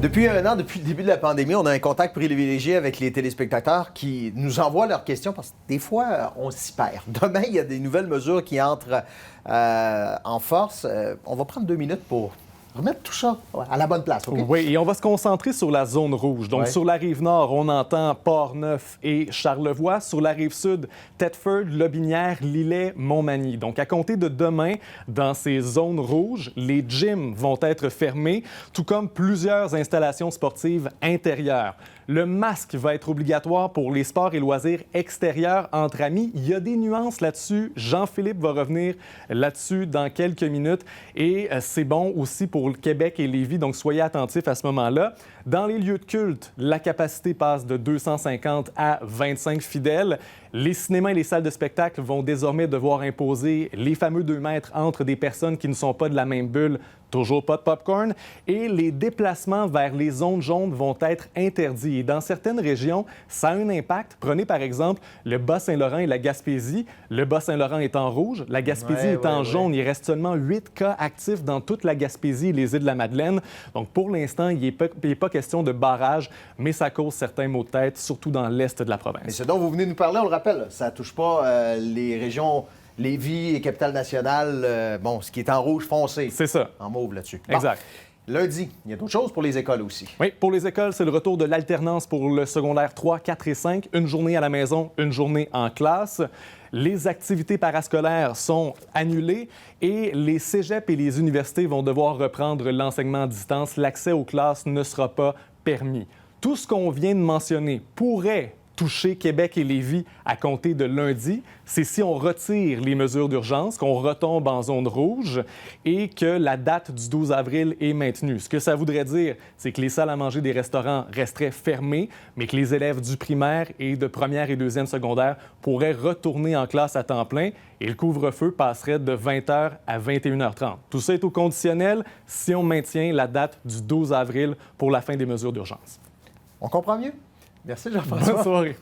Depuis un an, depuis le début de la pandémie, on a un contact privilégié avec les téléspectateurs qui nous envoient leurs questions parce que des fois, on s'y perd. Demain, il y a des nouvelles mesures qui entrent en force. On va prendre 2 minutes pour remettre tout ça à la bonne place, OK? Oui, et on va se concentrer sur la zone rouge. Donc, Ouais. sur la rive nord, on entend Port-Neuf et Charlevoix. Sur la rive sud, Thetford, Lobinière, Lillet, Montmagny. Donc, à compter de demain, dans ces zones rouges, les gyms vont être fermés, tout comme plusieurs installations sportives intérieures. Le masque va être obligatoire pour les sports et loisirs extérieurs entre amis. Il y a des nuances là-dessus. Jean-Philippe va revenir là-dessus dans quelques minutes. Et c'est bon aussi pour le Québec et Lévis, donc soyez attentifs à ce moment-là. Dans les lieux de culte, la capacité passe de 250 à 25 fidèles. Les cinémas et les salles de spectacle vont désormais devoir imposer les fameux 2 mètres entre des personnes qui ne sont pas de la même bulle. Toujours pas de popcorn. Et les déplacements vers les zones jaunes vont être interdits. Et dans certaines régions, ça a un impact. Prenez par exemple le Bas-Saint-Laurent et la Gaspésie. Le Bas-Saint-Laurent est en rouge, la Gaspésie est en jaune. Il reste seulement 8 cas actifs dans toute la Gaspésie et les îles de la Madeleine. Donc pour l'instant, il n'est pas question de barrage, mais ça cause certains maux de tête, surtout dans l'est de la province. Mais ce dont vous venez de nous parler, on le rappelle, ça ne touche pas les régions Lévis et Capitale-Nationale, ce qui est en rouge foncé. C'est ça. En mauve là-dessus. Bon. Exact. Lundi, il y a d'autres choses pour les écoles aussi. Oui, pour les écoles, c'est le retour de l'alternance pour le secondaire 3, 4 et 5. Une journée à la maison, une journée en classe. Les activités parascolaires sont annulées et les cégeps et les universités vont devoir reprendre l'enseignement à distance. L'accès aux classes ne sera pas permis. Tout ce qu'on vient de mentionner pourrait toucher Québec et Lévis à compter de lundi, c'est si on retire les mesures d'urgence, qu'on retombe en zone rouge et que la date du 12 avril est maintenue. Ce que ça voudrait dire, c'est que les salles à manger des restaurants resteraient fermées, mais que les élèves du primaire et de première et deuxième secondaire pourraient retourner en classe à temps plein et le couvre-feu passerait de 20h à 21h30. Tout ça est au conditionnel si on maintient la date du 12 avril pour la fin des mesures d'urgence. On comprend mieux? Merci Jean-François. Bonne soirée.